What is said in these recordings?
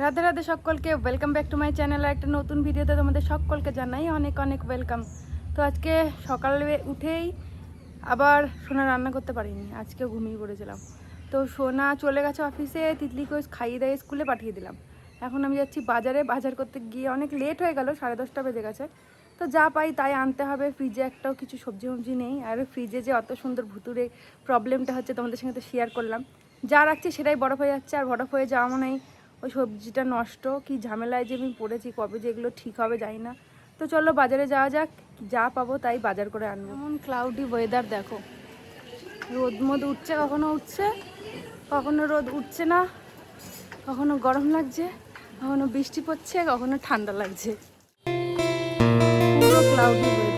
রাধে রাধে সকলকে welcome back to my channel. একটা নতুন ভিডিওতে তোমাদের সকলকে জানাই অনেক অনেক ওয়েলকাম। তো আজকে সকালে উঠেই আবার সোনা রান্না করতে পারিনি, আজকে ঘুমিয়ে পড়েছিলাম। তো সোনা চলে গেছে অফিসে, তিতলিকে খাইয়ে দিয়ে স্কুলে পাঠিয়ে দিলাম। এখন আমি যাচ্ছি বাজারে, বাজার করতে গিয়ে অনেক লেট হয়ে গেল, 10:30 বেজে গেছে। তো যা পাই তাই আনতে হবে, ফ্রিজে একটাও কিছু সবজি ফবজি নেই। আর ফ্রিজে যে অত সুন্দর ভুতুরে প্রবলেমটা হচ্ছে তোমাদের সঙ্গে তো শেয়ার করলাম। যা রাখছি সেটাই বরফ হয়ে যাচ্ছে, আর বরফ হয়ে যাওয়া মানেই ওই সবজিটা নষ্ট। কি ঝামেলায় যে আমি পড়েছি, কবে যে এগুলো ঠিক হবে জানি না। তো চলো বাজারে যাওয়া যাক, যা পাবো তাই বাজার করে আনবো। এমন ক্লাউডি ওয়েদার দেখো, রোদ মদ উঠছে, কখনো উঠছে কখনো রোদ উঠছে না, কখনো গরম লাগছে, কখনো বৃষ্টি পড়ছে, কখনো ঠান্ডা লাগছে, পুরো ক্লাউডি ওয়েদার।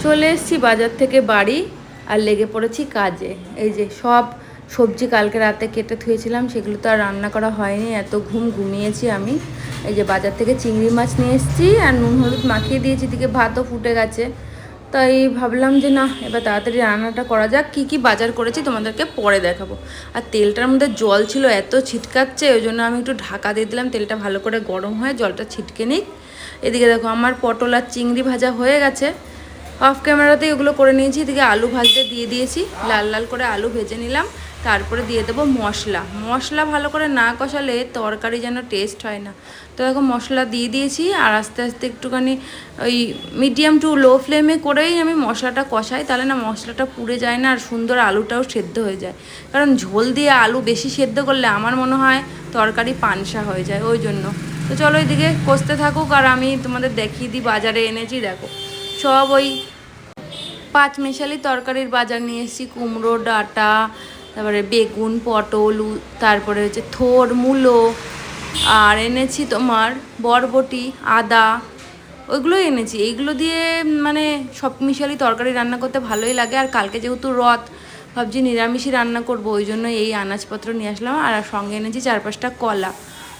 চলে এসেছি বাজার থেকে বাড়ি, আর লেগে পড়েছি কাজে। এই যে সব সবজি কালকে রাতে কেটে থুয়েছিলাম, সেগুলো তো আর রান্না করা হয়নি, এত ঘুমিয়েছি আমি। এই যে বাজার থেকে চিংড়ি মাছ নিয়ে এসেছি, আর নুন হলুদ মাখিয়ে দিয়েছি, দিকে ভাতও ফুটে গেছে। তাই ভাবলাম যে না, এবার তাড়াতাড়ি রান্নাটা করা যাক। কী কী বাজার করেছি তোমাদেরকে পরে দেখাবো। আর তেলটার মধ্যে জল ছিল, এত ছিটকাচ্ছে, ওই জন্য আমি একটু ঢাকা দিয়ে দিলাম, তেলটা ভালো করে গরম হয়, জলটা ছিটকে নিক। এদিকে দেখো আমার পটল আর চিংড়ি ভাজা হয়ে গেছে, অফ ক্যামেরাতেই ওগুলো করে নিয়েছি। এদিকে আলু ভাজতে দিয়ে দিয়েছি, লাল লাল করে আলু ভেজে নিলাম। তারপরে দিয়ে দেবো মশলা ভালো করে না কষালে তরকারি যেন টেস্ট হয় না। তো এখন মশলা দিয়ে দিয়েছি, আর আস্তে আস্তে একটুখানি ওই মিডিয়াম টু লো ফ্লেমে করেই আমি মশলাটা কষাই, তাহলে না মশলাটা পুড়ে যায় না, আর সুন্দর আলুটাও সেদ্ধ হয়ে যায়। কারণ ঝোল দিয়ে আলু বেশি সেদ্ধ করলে আমার মনে হয় তরকারি পানসা হয়ে যায়, ওই জন্য। তো চলো এদিকে কষতে থাকুক, আর আমি তোমাদের দেখিয়ে দিই বাজারে এনেছি। দেখো সব ওই পাঁচ মেশালি তরকারির বাজার নিয়ে এসেছি। কুমড়ো ডাঁটা, তারপরে বেগুন, পটল, তারপরে হচ্ছে থোর, মূলো, আর এনেছি তোমার বরবটি, আদা, ওইগুলোই এনেছি। এইগুলো দিয়ে মানে সব মিশালি তরকারি রান্না করতে ভালোই লাগে। আর কালকে যেহেতু রথ, ভাবছি নিরামিষই রান্না করব, ওই জন্য এই আনাজপত্র নিয়ে আসলাম। আর সঙ্গে এনেছি 4-5টা কলা।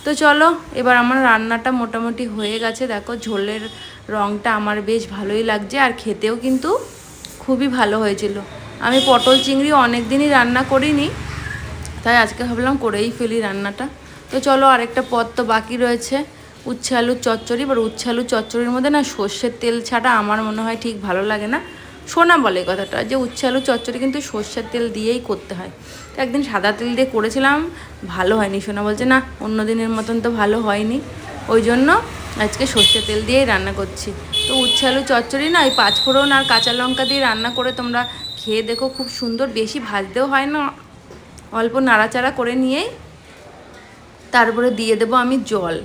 তো চলো এবার আমার রান্নাটা মোটামুটি হয়ে গেছে। দেখো ঝোলের রঙটা আমার বেশ ভালোই লাগছে, আর খেতেও কিন্তু খুবই ভালো হয়েছিল। আমি পটল চিংড়ি অনেক দিনই রান্না করিনি, তাই আজকে ভাবলাম করেই ফেলি রান্নাটা। তো চলো আরেকটা পদ তো বাকি রয়েছে, উচ্ছে আলুর চচ্চড়ি। এবার উচ্ছে আলুর চচ্চড়ির মধ্যে না সর্ষের তেল ছাড়া আমার মনে হয় ঠিক ভালো লাগে না। শোনা বলে কথাটা, যে উচ্ছে আলুর চচ্চড়ি কিন্তু সর্ষের তেল দিয়েই করতে হয়। তো একদিন সাদা তেল দিয়ে করেছিলাম, ভালো হয়নি। শোনা বলছে না, অন্য দিনের মতন তো ভালো হয়নি, ওই জন্য আজকে সর্ষের তেল দিয়েই রান্না করছি। তো উচ্ছে আলু চচ্চড়ি না ওই পাঁচফোড়ন আর কাঁচা লঙ্কা দিয়ে রান্না করে তোমরা খেয়ে দেখো, খুব সুন্দর। বেশি ভাজতেও হয় না, অল্প নাড়াচাড়া করে নিয়েই তারপরে দিয়ে দেবো আমি জল।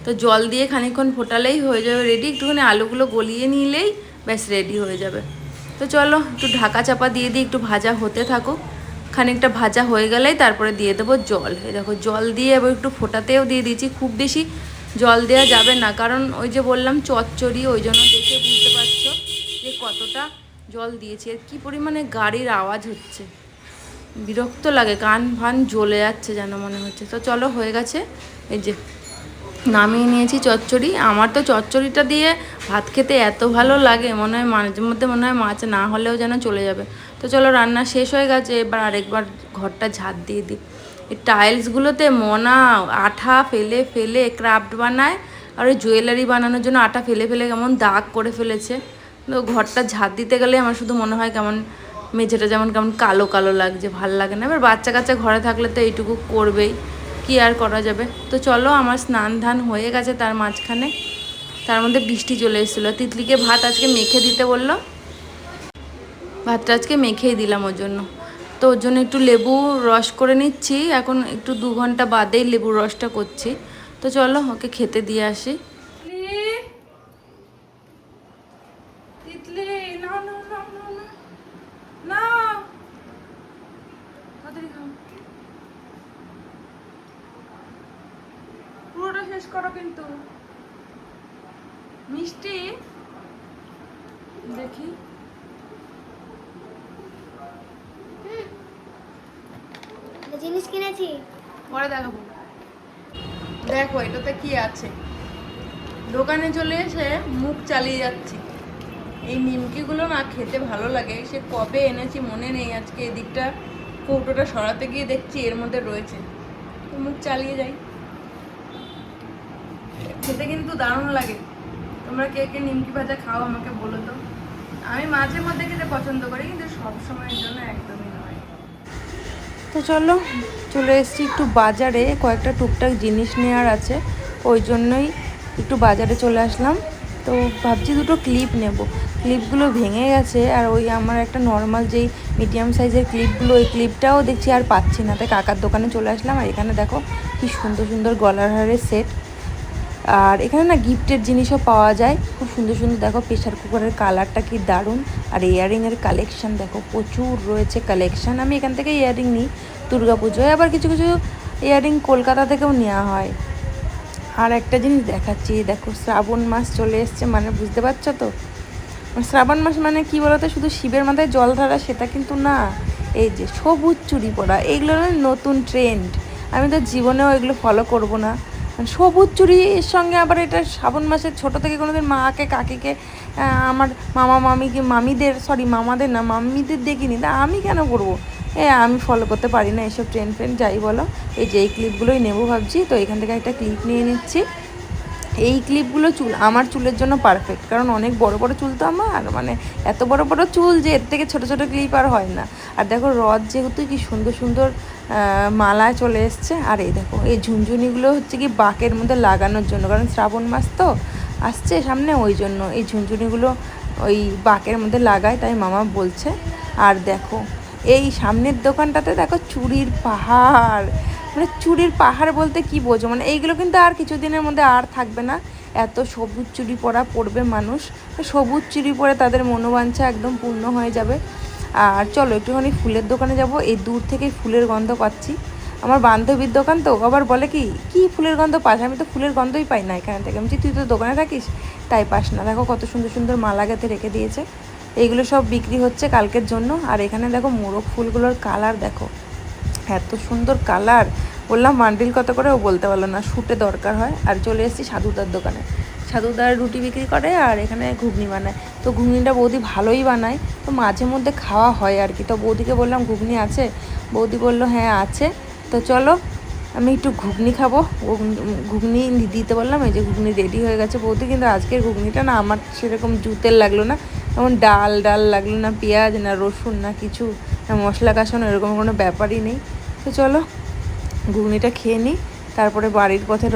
তো জল দিয়ে খানিকক্ষণ ফোটালেই হয়ে যাবে রেডি। একটুখানি আলুগুলো গলিয়ে নিলেই ব্যাস রেডি হয়ে যাবে। তো চলো একটু ঢাকা চাপা দিয়ে দিই, একটু ভাজা হতে থাকুক। খানিকটা ভাজা হয়ে গেলেই তারপরে দিয়ে দেবো জল। এই দেখো জল দিয়ে এবার একটু ফোটাতেও দিয়ে দিয়েছি। খুব বেশি জল দেওয়া যাবে না, কারণ ওই যে বললাম চচ্চড়ি, ওই জন্য দেখে বুঝতে পারছো যে কতটা জল দিয়েছি। আর কী পরিমাণে গাড়ির আওয়াজ হচ্ছে, বিরক্ত লাগে, কান ফান জ্বলে যাচ্ছে যেন মনে হচ্ছে। তো চলো হয়ে গেছে, এই যে নামিয়ে নিয়েছি চচ্চড়ি। আমার তো চচ্চড়িটা দিয়ে ভাত খেতে এত ভালো লাগে, মনে হয় মাঝে মধ্যে মনে হয় মাছ না হলেও যেন চলে যাবে। তো চলো রান্না শেষ হয়ে গেছে, এবার আরেকবার ঘরটা ঝাড় দিয়ে দিই। এই টাইলসগুলোতে মনা আঠা ফেলে ফেলে ক্রাফট বানায়, আর ওই জুয়েলারি বানানোর জন্য আটা ফেলে ফেলে কেমন দাগ করে ফেলেছে। তো ঘরটা ঝাঁট দিতে গেলে আমার শুধু মনে হয় কেমন মেঝেটা যেমন কেমন কালো কালো লাগছে, ভাল লাগে না। এবার বাচ্চা কাচ্চা ঘরে থাকলে তো এইটুকু করবেই, কি আর করা যাবে। তো চলো, আমার স্নান ধান হয়ে গেছে তার মাঝখানে, তার মধ্যে বৃষ্টি চলে এসেছিলো। তিতলিকে ভাত আজকে মেখে দিতে বললো, ভাতটা আজকে মেখেই দিলাম ওর জন্য। তো ওর জন্য একটু লেবু রস করে নিচ্ছি, এখন একটু 2 ঘন্টা বাদেই লেবুর রসটা করছি। তো চলো ওকে খেতে দিয়ে আসি। পুরোটা শেষ করো কিন্তু। মিষ্টি দেখি, জিনিস কিনেছি, পরে দেখাবো। দেখো এটাতে কি আছে। দোকানে চলে এসে মুখ চালিয়ে যাচ্ছি। এই নিমকিগুলো না খেতে ভালো লাগে, সে কবে এনেছি মনে নেই। আজকে এদিকটা কৌটোটা সরাতে গিয়ে দেখছি এর মধ্যে রয়েছে, তো মুখ চালিয়ে যাই। খেতে কিন্তু দারুণ লাগে। তোমরা কে কে নিমকি ভাজা খাও আমাকে বলো তো। আমি মাঝে মধ্যে খেতে পছন্দ করি, কিন্তু সব সময়ের জন্য একদমই নয়। তো চলো, চলে এসেছি একটু বাজারে, কয়েকটা টুকটাক জিনিস নেওয়ার আছে, ওই জন্যই একটু বাজারে চলে আসলাম। তো ভাবছি দুটো ক্লিপ নেব। ক্লিপগুলো ভেঙে গেছে, আর ওই আমার একটা নর্মাল যেই মিডিয়াম সাইজের ক্লিপগুলো, ওই ক্লিপটাও দেখছি আর পাচ্ছি না, তাই কাকার দোকানে চলে আসলাম। আর এখানে দেখো কি সুন্দর সুন্দর গলার হারের সেট, আর এখানে না গিফটের জিনিসও পাওয়া যায়, খুব সুন্দর সুন্দর। দেখো প্রেশার কুকারের কালারটা কি দারুণ। আর ইয়াররিংয়ের কালেকশান দেখো প্রচুর রয়েছে কালেকশান। আমি এখান থেকে ইয়াররিং নিই দুর্গাপুজোয়, আবার কিছু কিছু ইয়াররিং কলকাতা থেকেও নেওয়া হয়। আর একটা জিনিস দেখাচ্ছি, দেখো শ্রাবণ মাস চলে এসছে, মানে বুঝতে পারছো তো। শ্রাবণ মাস মানে কি বলতো, শুধু শিবের মাথায় জল ঢালা সেটা কিন্তু না। এই যে সবুজ চুড়ি পরা, এগুলো নতুন ট্রেন্ড। আমি তো জীবনেও এগুলো ফলো করব না। সবুজ চুড়ির সঙ্গে আবার এটা শ্রাবণ মাসের ছোটো থেকে কোনোদিন মাকে কাকিকে আমার মামা মামিকে মামাদের না মাম্মিদের দেখিনি, তা আমি কেন করবো। আমি ফলো করতে পারি না এসব ট্রেন্ড ফ্রেন্ড, যাই বলো। এই যে এই ক্লিপগুলোই নেবো ভাবছি, তো এখান থেকে একটা ক্লিপ নিয়ে নিচ্ছি। এই ক্লিপগুলো আমার চুলের জন্য পারফেক্ট, কারণ অনেক বড় বড় চুল তো আমার, মানে এত বড় বড় চুল যে এর থেকে ছোট ছোট ক্লিপ আর হয় না। আর দেখো রথ যেহেতু কি সুন্দর সুন্দর মালা চলে এসছে। আর এই দেখো এই ঝুনঝুনিগুলো হচ্ছে কি বাঁকের মধ্যে লাগানোর জন্য, কারণ শ্রাবণ মাস তো আসছে সামনে, ওই জন্য এই ঝুনঝুনিগুলো ওই বাঁকের মধ্যে লাগায়, তাই মামা বলছে। আর দেখো এই সামনের দোকানটাতে দেখো চুড়ির পাহাড়, মানে চুড়ির পাহাড় বলতে কি বোঝো, মানে এইগুলো কিন্তু আর কিছুদিনের মধ্যে আর থাকবে না। এত সবুজ চুড়ি পরবে মানুষ, সবুজ চুড়ি পরে তাদের মনোবাঞ্ছা একদম পূর্ণ হয়ে যাবে। আর চলো একটুখানি ফুলের দোকানে যাব, এই দূর থেকেই ফুলের গন্ধ পাচ্ছি। আমার বান্ধবীর দোকান তো, আবার বলে কি ফুলের গন্ধ পাস, আমি তো ফুলের গন্ধই পাই না এখানে থেকে। আমি তুই তো দোকানে থাকিস তাই পাস না। দেখো কত সুন্দর সুন্দর মালা গেঁথে রেখে দিয়েছে, এইগুলো সব বিক্রি হচ্ছে কালকের জন্য। আর এখানে দেখো মোরগ ফুলগুলোর কালার দেখো, এত সুন্দর কালার। বললাম বান্ডিল কত করে, ও বলতে পারলো না, শুটে দরকার হয়। আর চলে এসেছি সাধুদার দোকানে, সাধুদার রুটি বিক্রি করে আর এখানে ঘুগনি বানায়। তো ঘুগনিটা বৌদি ভালোই বানায়, তো মাঝে মধ্যে খাওয়া হয় আর কি। তো বৌদিকে বললাম ঘুগনি আছে, বৌদি বললো হ্যাঁ আছে। তো চলো আমি একটু ঘুগনি খাবো, ঘুগনি দিতে বললাম। এই যে ঘুগনি রেডি হয়ে গেছে বৌদি, কিন্তু আজকের ঘুগনিটা না আমার সেরকম জুতের লাগলো না, যেমন ডাল লাগলো না, পেঁয়াজ না রসুন না কিছু, না মশলা কষানো, এরকম কোনো ব্যাপারই নেই। তো চলো ঘুগনিটা খেয়ে নিই, তারপরে বাড়ির পথে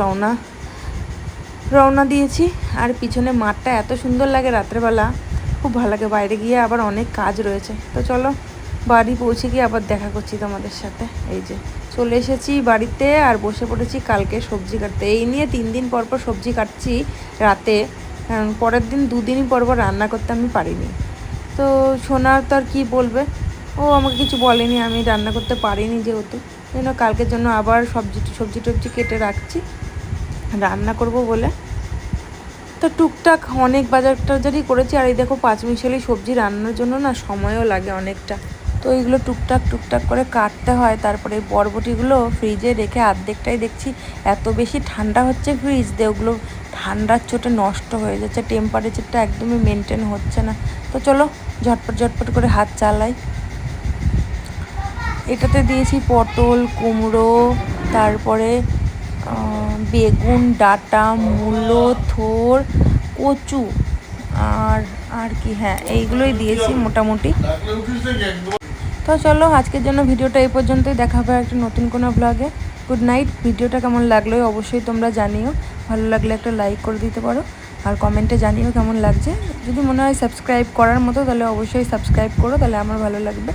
রওনা দিয়েছি। আর পিছনে মাঠটা এত সুন্দর লাগে রাত্রেবেলা, খুব ভালো লাগে। বাইরে গিয়ে আবার অনেক কাজ রয়েছে। তো চলো বাড়ি পৌঁছে গিয়ে আবার দেখা করছি তোমাদের সাথে। এই যে চলে এসেছি বাড়িতে, আর বসে পড়েছি কালকে সবজি কাটতে। এই নিয়ে 3 দিন পর পর সবজি কাটছি রাতে, কারণ পরের দিন 2 দিনই পর পর রান্না করতে আমি পারিনি। তো সোনার তো আর কী বলবে, ও আমাকে কিছু বলেনি, আমি রান্না করতে পারিনি যেহেতু, যেন কালকের জন্য আবার সবজি টবজি কেটে রাখছি রান্না করব বলে। তো টুকটাক অনেক বাজার টাজারই করেছি। আর এই দেখো পাঁচমিশালি সবজি রান্নার জন্য না সময়ও লাগে অনেকটা, তো এইগুলো টুকটাক করে কাটতে হয়। তারপরে বরবটিগুলো ফ্রিজে রেখে অর্ধেকটাই দেখছি এত বেশি ঠান্ডা হচ্ছে ফ্রিজ দিয়ে, ওগুলো ঠান্ডার চোটে নষ্ট হয়ে যাচ্ছে, টেম্পারেচারটা একদমই মেনটেন হচ্ছে না। তো চলো ঝটপট করে হাত চালাই। এটাতে দিয়েছি পটল, কুমড়ো, তারপরে বেগুন, ডাঁটা, মূলো, থোর, কচু আর কি, হ্যাঁ এইগুলোই দিয়েছি মোটামুটি। তো চলো আজকের জন্য ভিডিওটা এই পর্যন্তই, দেখা হবে একটা নতুন কোনো ব্লগে। Good night. ভিডিওটা কেমন লাগলো অবশ্যই তোমরা জানিও, ভালো লাগলে একটা লাইক করে দিতে পারো, আর কমেন্টে জানিও কেমন লাগছে। যদি মনে হয় সাবস্ক্রাইব করার মতো তাহলে অবশ্যই সাবস্ক্রাইব করো, তাহলে আমার ভালো লাগবে।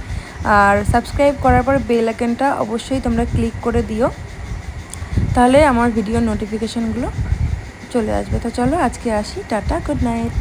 আর সাবস্ক্রাইব করার পর বেল আইকনটা অবশ্যই তোমরা ক্লিক করে দিও, তাহলে আমার ভিডিওর নোটিফিকেশানগুলো চলে আসবে। তো চলো আজকে আসি, টাটা, গুড নাইট।